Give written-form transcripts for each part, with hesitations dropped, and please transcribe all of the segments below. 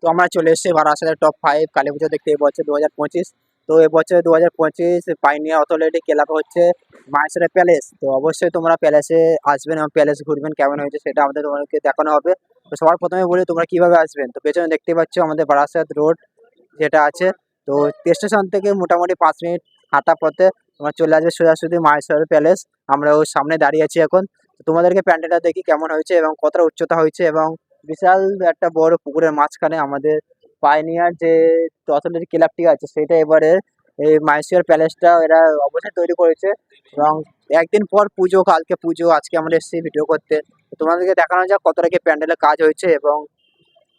তো আমরা চলে এসেছি বারাসাতের টপ 5 কালী পুজো দেখতে এবছর 2025। তো এবছর 2025 পাইনিয়া অথরিটি ক্লাব হচ্ছে মাহেশ্বরে প্যালেস। তো অবশ্যই তোমরা প্যালেসে আসবেন এবং প্যালেস ঘুরবেন, কেমন হয়েছে সেটা আমাদের তোমাদেরকে দেখানো হবে। তো সবার প্রথমে বলি তোমরা কিভাবে আসবেন। তো পেছনে দেখতে পাচ্ছ আমাদের বারাসাত রোড যেটা আছে। তো স্টেশন থেকে মোটামুটি 5 মিনিট হাঁটা পথে তোমরা চলে আসবে সোজাসুজি মাহেশ্বর প্যালেস। আমরা ওর সামনে দাঁড়িয়ে আছি এখন। তো তোমাদেরকে প্যান্ডেলটা দেখি কেমন হয়েছে এবং কতটা উচ্চতা হয়েছে, এবং বিশাল একটা বড় পুকুরের মাঝখানে আমাদের পাইনিয়ার যে অথরিটি ক্লাবটি আছে সেটা এবারে এই মাহেশ্বর প্যালেসটা এরা অবশ্যই তৈরি করেছে। এবং একদিন পর পুজো, কালকে পুজো, আজকে আমরা এসেছি ভিডিও করতে। তো তোমাদেরকে দেখানো যাক কতটা কি প্যান্ডেলের কাজ হয়েছে এবং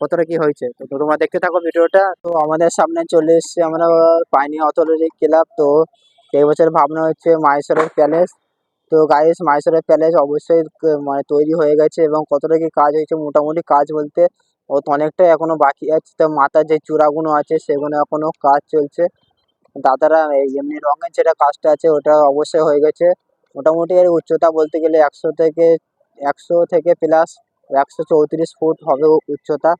কতটা কি হয়েছে। তো তোমরা দেখতে থাকো ভিডিওটা। তো আমাদের সামনে চলে এসেছি আমরা পাইনিয়া অথরিটি ক্লাব। তো এই বছর ভাবনা হচ্ছে মাহেশ্বরের প্যালেস। তো গাইস মাহেশ্বরের প্যালেস অবশ্যই মানে তৈরি হয়ে গেছে এবং কতটা কি কাজ হয়েছে, মোটামুটি কাজ বলতে ও তো অনেকটাই এখনো বাকি আছে। তো মাথার যে চূড়াগুলো আছে সেগুলো এখনো কাজ চলছে। দাদারা এই এমনি রঙের যেটা কাজটা আছে ওটা অবশ্যই হয়ে গেছে। মোটামুটি এর উচ্চতা বলতে গেলে 100 থেকে প্লাস 134 ফুট হবে উচ্চতা।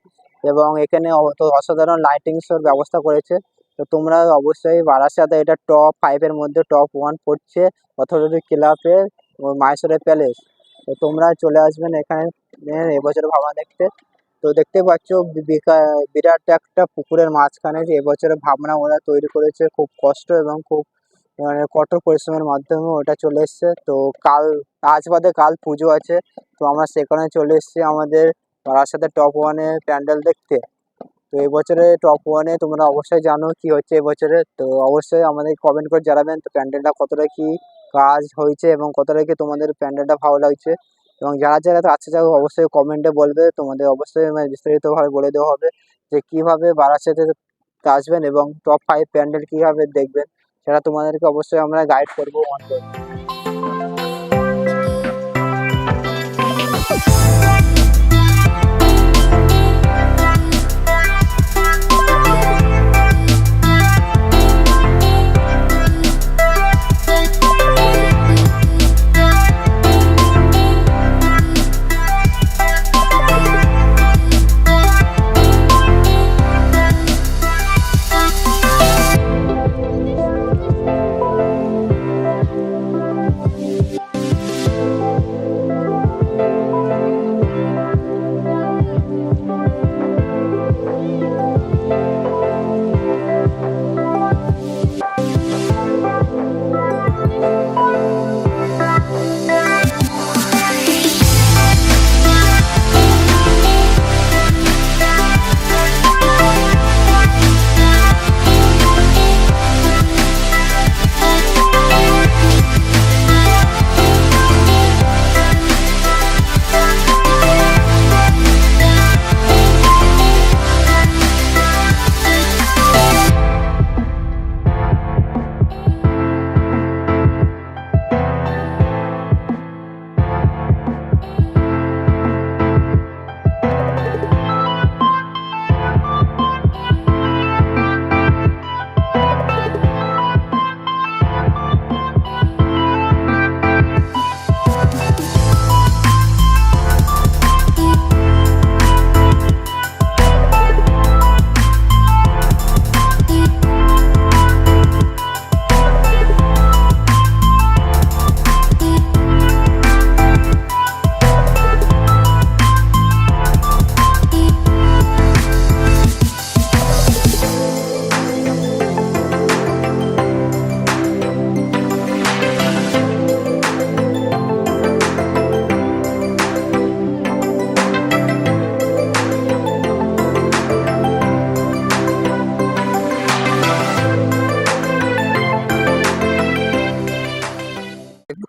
এবং এখানে তো অসাধারণ লাইটিংসের ব্যবস্থা করেছে। তো তোমরা অবশ্যই বারাসাতে এটা টপ 5-এর মধ্যে টপ 1 পড়ছে অথরিটি ক্লাবের মাহেশ্বরের প্যালেস। তো তোমরা চলে আসবেন এখানে এবছর ভাবনা দেখতে। তো দেখতে পাচ্ছ বিরাট একটা পুকুরের মাঝখানে যে এবছরের ভাবনা ওরা তৈরি করেছে, খুব কষ্ট এবং খুব মানে কঠোর পরিশ্রমের মাধ্যমে ওটা চলে এসছে। তো আজ বাদে কাল পুজো আছে। তো আমরা সেখানে চলে এসেছি আমাদের বারাসাতের টপ 1-এ প্যান্ডেল দেখতে। তো এবছরে টপ 1-এ তোমরা অবশ্যই জানো কি হচ্ছে এবছরে। তো অবশ্যই আমাদের কমেন্ট করে জানাবেন তো প্যান্ডেলটা কতটা কি কাজ হয়েছে এবং কতটা কি তোমাদের প্যান্ডেলটা ভালো লাগছে। এবং যারা যারা তো আচ্ছা যাবে অবশ্যই কমেন্টে বলবে, তোমাদের অবশ্যই মানে বিস্তারিতভাবে বলে দেওয়া হবে যে কিভাবে বারাসাতে আসবেন এবং টপ 5 প্যান্ডেল কিভাবে দেখবেন, সেটা তোমাদেরকে অবশ্যই আমরা গাইড করবো অন করে।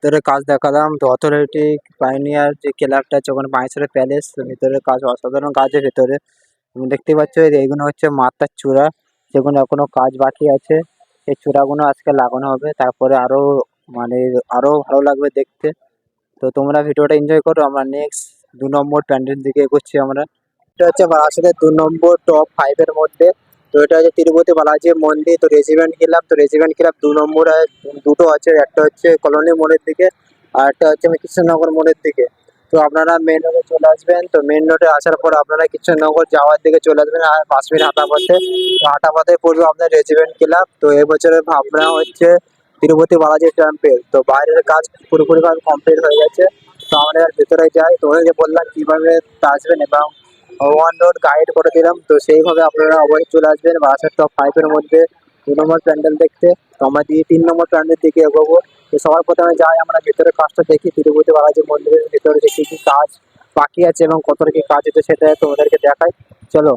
ভিতরে কাজ দেখালাম। তো অথরিটি পাইনিয়ার যে ক্লাবটা আছে ওখানে মাহেশ্বরের প্যালেস, ভিতরে কাজ অসাধারণ কাজের ভিতরে তুমি দেখতে পাচ্ছ এইগুলো হচ্ছে মাথার চূড়া, যেগুলো এখনো কাজ বাকি আছে। এই চূড়াগুলো আজকে লাগানো হবে, তারপরে আরো মানে আরো ভালো লাগবে দেখতে। তো তোমরা ভিডিওটা এনজয় করো। আমরা নেক্সট 2 নম্বর প্যান্ডেল দিকে এগোচ্ছি আমরা। এটা হচ্ছে আসলে 2 নম্বর টপ 5-এর মধ্যে। তো এটা হচ্ছে তিরুপতি বালাজি মন্দির। তো রেজিডেন্ট ক্লাব, তো রেজিডেন্ট ক্লাব 2 নম্বর দুটো আছে, একটা হচ্ছে কলোনি মোড়ের দিকে আর একটা হচ্ছে কৃষ্ণনগর মোড়ের দিকে। তো তো আপনারা মেন রোডে চলে আসবেন। তো মেন রোডে আসার পর আপনারা কৃষ্ণনগর যাওয়ার দিকে চলে আসবেন আর 5 মিনিট হাঁটা পথে। তো হাঁটা পথে পড়বে আপনার রেজিডেন্ট ক্লাব। তো এবছরের ভাবনা হচ্ছে তিরুপতি বালাজি টেম্পল। তো বাইরের কাজ পুরোপুরিভাবে কমপ্লিট হয়ে গেছে। তো আমরা এবার ভেতরে যাই। তো ওই যে বললাম কিভাবে আসবেন এবং ওয়ান রোড গাইড করে দিলাম। তো সেইভাবে আপনারা অবশ্যই চলে আসবেন বারাসাত টপ 5 এর মধ্যে 2 নম্বর প্যান্ডেল দেখতে। তো আমরা 3 নম্বর প্যান্ডেল দিকে এগোবো। তো সবার প্রথমে যাই আমরা ভেতরের কাজটা দেখি, তিরুপতি বালাজি মন্দিরের ভেতরে যে কি কি কাজ বাকি আছে এবং কতটা কি কাজ আছে সেটা তোমাদেরকে দেখাই। চলো।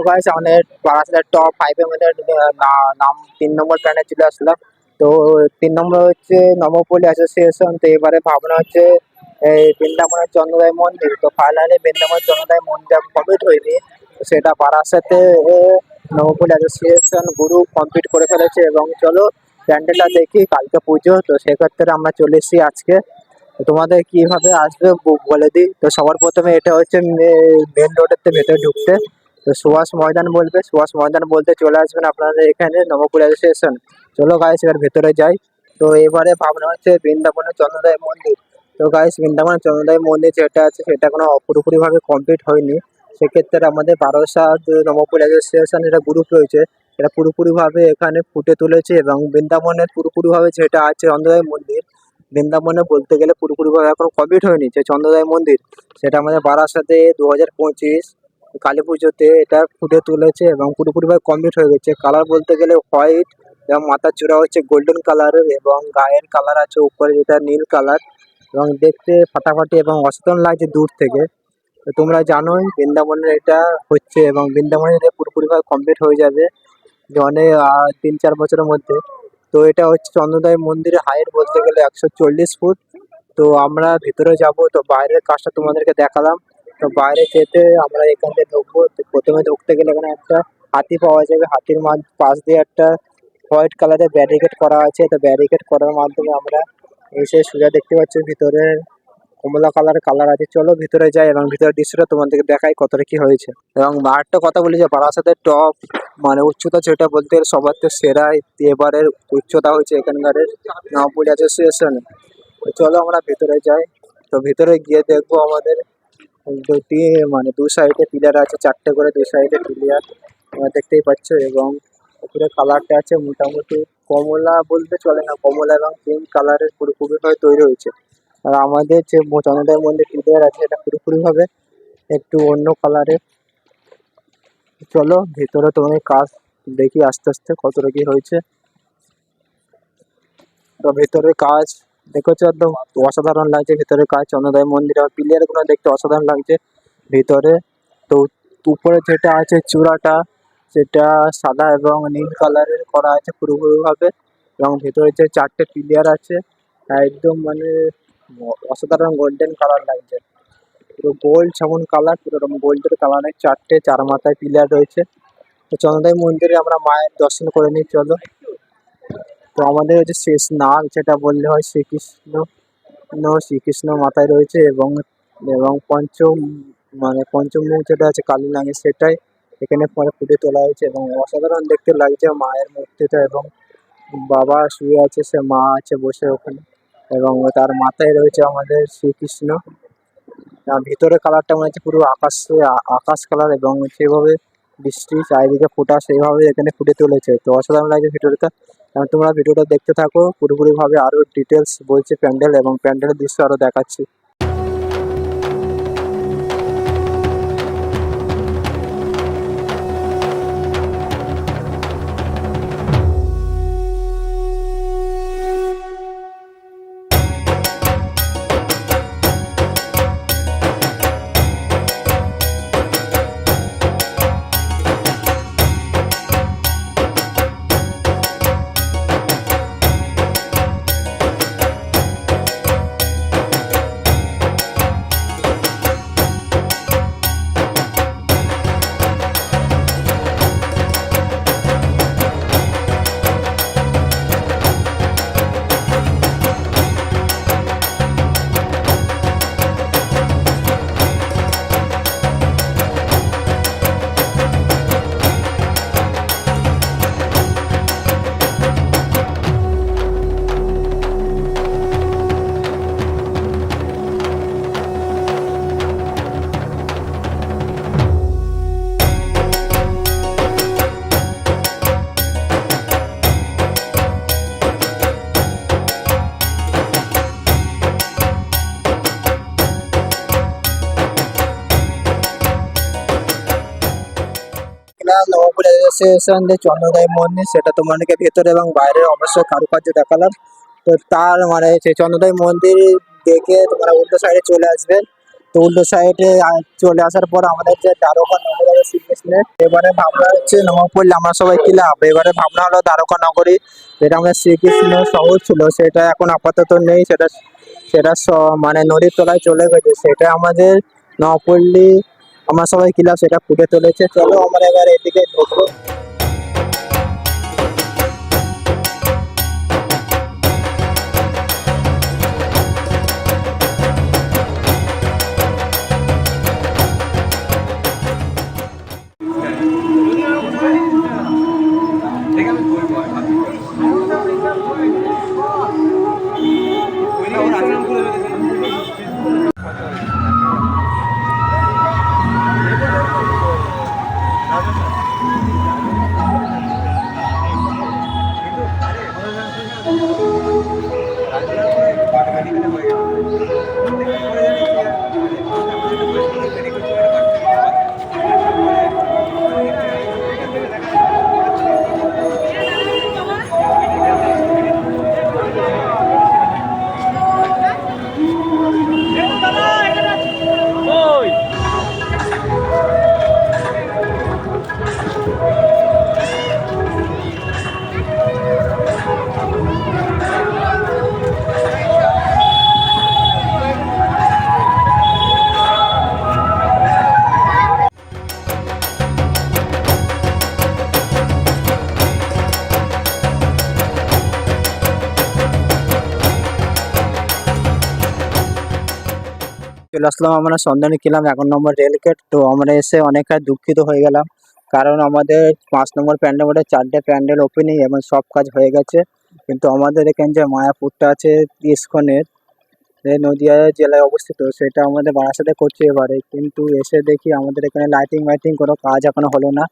গাইস আমাদের বারাসাতের টপ 5 এর মধ্যে নাম 3 নম্বর প্ল্যানে চলে আসলাম। তো 3 নম্বর হচ্ছে নবপল্লী অ্যাসোসিয়েশন। তো এবারে ভাবনা হচ্ছে এই বৃন্দাবনের চন্দ্রদায় মন্দির। তো ফাইনালি বৃন্দাবন চন্দ্রদায় মন্দির কমপ্লিট হয়নি, তো সেটা বারাসাতে নবপল্লী অ্যাসোসিয়েশন গুরু কমপ্লিট করে ফেলেছে। এবং চলো প্যান্ডেলটা দেখি, কালকে পুজো। তো সেক্ষেত্রে আমরা চলে এসেছি আজকে। তো তোমাদের কিভাবে আসবে বলে দিই। তো সবার প্রথমে এটা হচ্ছে মেন রোডের ভেতরে ঢুকতে। তো সুভাষ ময়দান বলবে, সুভাষ ময়দান বলতে চলে আসবেন আপনাদের এখানে নবপুর স্টেশন। চলো গাইস এবার ভেতরে যাই। তো এবারে ভাবনা হচ্ছে বৃন্দাবনের চন্দ্রদায় মন্দির। তো গাইস বৃন্দাবনের চন্দ্রদায় মন্দির যেটা আছে সেটা কোনো পুরোপুরি ভাবে কমপ্লিট হয়নি। সেক্ষেত্রে আমাদের বারাসাত নবপুর স্টেশন যেটা গ্রুপ রয়েছে এটা পুরোপুরি ভাবে এখানে ফুটে তুলেছে। এবং বৃন্দাবনের পুরোপুরি ভাবে যেটা আছে চন্দ্রদায় মন্দির, বৃন্দাবনে বলতে গেলে পুরোপুরি ভাবে এখন কমপ্লিট হয়নি যে চন্দ্রদায় মন্দির, সেটা আমাদের বারাসাতে 2025 কালী পুজোতে এটা ফুটে তুলেছে এবং পুরোপুরিভাবে কমপ্লিট হয়ে গেছে। কালার বলতে গেলে হোয়াইট এবং মাথার চূড়া হচ্ছে গোল্ডেন কালারের এবং গায়ের কালার আছে উপরে যেটা নীল কালার এবং দেখতে ফাটাফাটি এবং অসাধারণ লাগছে দূর থেকে। তো তোমরা জানোই বৃন্দাবনের এটা হচ্ছে এবং বৃন্দাবনের এটা পুরোপুরিভাবে কমপ্লিট হয়ে যাবে যে অনেক 3-4 বছরের মধ্যে। তো এটা হচ্ছে চন্দ্রদায় মন্দিরের হাইট বলতে গেলে 140 ফুট। তো আমরা ভিতরে যাব। তো বাইরের কাজটা তোমাদেরকে দেখালাম। তো বাইরে যেতে আমরা এখান থেকে ঢুকবো। তো প্রথমে ঢুকতে গেলে এখানে একটা হাতি পাওয়া যাবে। হাতির পাশ দিয়ে একটা হোয়াইট কালারের ব্যারিকেড করা আছে। তো ব্যারিকেড করার মাধ্যমে আমরা এসে সোজা দেখতে পাচ্ছি ভিতরে কমলা কালার আছে। চলো ভিতরে যাই এবং ভিতরের দৃশ্যটা তোমাদেরকে দেখাই কতটা কি হয়েছে। এবং আরেকটা কথা বলি যে বারাসাতের টপ মানে উচ্চতা যেটা বলতে গেলে সবার থেকে সেরা এবারের উচ্চতা হয়েছে এখানকার নবপল্লী অ্যাসোসিয়েশনে। তো চলো আমরা ভেতরে যাই। তো ভিতরে গিয়ে দেখবো আমাদের দুটি মানে দু সাইডে পিলার আছে, 4টে করে দু সাইডে পিলার তোমরা দেখতেই পাচ্ছ। এবং উপরে কালারটা আছে মোটামুটি কমলা বলতে চলে না, কমলা এবং পিঙ্ক কালারের পুরোপুরি ভাবে তৈরি হয়েছে। আর আমাদের যে চন্দ্রদায় মন্দির পিলার আছে এটা পুরোপুরি ভাবে একটু অন্য কালারের। চলো ভিতরে তোমাদের কাজ দেখি আস্তে আস্তে কতটা কি হয়েছে। তো ভেতরের কাজ দেখেছো একদম অসাধারণ লাগছে। ভেতরের কাজ চন্দ্রদায় মন্দির আর পিলিয়ার গুলো দেখতে অসাধারণ লাগছে ভিতরে। তো উপরে যেটা আছে চূড়াটা সেটা সাদা এবং নীল কালারের করা আছে পুরোপুরি ভাবে। এবং ভেতরে যে 4টে পিলিয়ার আছে একদম মানে অসাধারণ গোল্ডেন কালার লাগছে। পুরো গোল্ড যেমন কালার পুরো গোল্ডের কালারের 4টে 4 মাথায় পিলার রয়েছে। তো চন্দ্রদায় মন্দিরে আমরা মায়ের দর্শন করে নিই চলো। তো আমাদের যে শেষ নাগ যেটা বললে হয় শ্রীকৃষ্ণ মাথায় রয়েছে, এবং এবং পঞ্চম মানে পঞ্চম মুখ যেটা আছে কালী নাগের, সেটাই এখানে পরে ফুটে তোলা হয়েছে এবং অসাধারণ দেখতে লাগছে মায়ের মূর্তিটা। এবং বাবা শুয়ে আছে, সে মা আছে বসে ওখানে, এবং তার মাথায় রয়েছে আমাদের শ্রীকৃষ্ণ। ভিতরে কালারটা মনে হচ্ছে পুরো আকাশ কালার, এবং সেভাবে বৃষ্টি চারিদিকে ফোটা সেইভাবে এখানে ফুটে তুলেছে। তো অসাধারণ লাগছে ভিডিওটা। তোমরা ভিডিওটা দেখতে থাকো, পুরোপুরি ভাবে আরো ডিটেলস বলছে প্যান্ডেল এবং প্যান্ডেলের দৃশ্য আরো দেখাচ্ছি। নবপুর অ্যাসোসিয়েশন যে চন্দ্রোদয় মন্দির, সেটা তোমাদেরকে ভেতরে এবং বাইরে অবশ্যই কারুকার্য দেখালাম। তো তার মানে সেই চন্দ্রোদয় মন্দির দেখে তোমরা উল্টো সাইডে চলে আসবে। তো উল্টো সাইডে চলে আসার পর আমাদের যে দ্বারকা নগরী আছে শ্রীকৃষ্ণের, এবারে ভাবনা হচ্ছে নবপুর আমরা সবাই ক্লাব, এবারে ভাবনা হলো দ্বারকা নগরী, যেটা আমাদের শ্রীকৃষ্ণ শহর ছিল, সেটা এখন আপাতত নেই, সেটা সেটা মানে নদীর তলায় চলে গেছে। সেটা আমাদের নবপল্লী আমরা সবাই ক্লাব সেটা ফুটে তুলেছে। চলো আমরা এবার এদিকে ঢুকবো। চলে আসলাম আমরা সন্ধানী কিলাম 1 নম্বর রেল গেট। তো আমরা এসে অনেকটা দুঃখিত হয়ে গেলাম, কারণ আমাদের 5 নম্বর প্যান্ডেল 4টে প্যান্ডেল ওপেনিং এবং সব কাজ হয়ে গেছে। কিন্তু আমাদের এখানে যে মায়াপুরটা আছে ইস্কনের, যে নদিয়া জেলায় অবস্থিত, সেটা আমাদের বারাসাতে করছে এবারে। কিন্তু এসে দেখি আমাদের এখানে লাইটিং মাইটিং কোনো কাজ এখনো হলো না,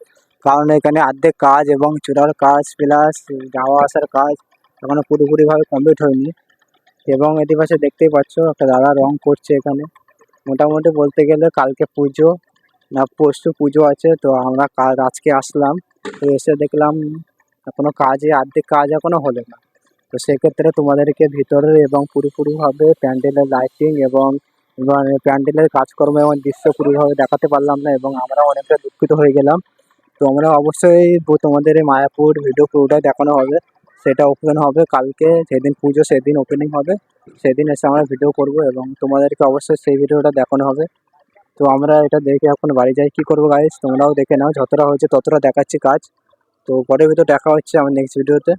কারণ এখানে অর্ধেক কাজ এবং চূড়ার কাজ প্লাস যাওয়া আসার কাজ এখনো পুরোপুরিভাবে কমপ্লিট হয়নি। এবং এদের পাশে দেখতেই পাচ্ছ একটা দাদা রং করছে এখানে। মোটামুটি বলতে গেলে কালকে পুজো না পরশু পুজো আছে, তো আমরা আজকে আসলাম। তো এসে দেখলাম এখনো অর্ধেক কাজ এখনো হলো না। তো সেক্ষেত্রে তোমাদেরকে ভিতরে এবং পুরোপুরিভাবে প্যান্ডেলের লাইটিং এবং প্যান্ডেলের কাজকর্ম এবং দৃশ্য পুরোভাবে দেখাতে পারলাম না, এবং আমরা অনেকটা দুঃখিত হয়ে গেলাম। তো আমরা অবশ্যই তোমাদের এই মায়াপুর ভিডিও পুরোটাই দেখানো হবে। সেটা ওপেন হবে কালকে, যেদিন পুজো সেদিন ওপেনিং হবে, সেদিন এসে আমরা ভিডিও করব এবং তোমাদেরকে অবশ্যই সেই ভিডিওটা দেখানো হবে। তো আমরা এটা দেখে এখন বাড়ি যাই, কি করবো গাইস তোমরাও দেখে নাও, যতটা হয়েছে ততটা দেখাচ্ছি কাজ। তো পরের ভিডিও দেখা হচ্ছে আমার নেক্সট ভিডিওতে।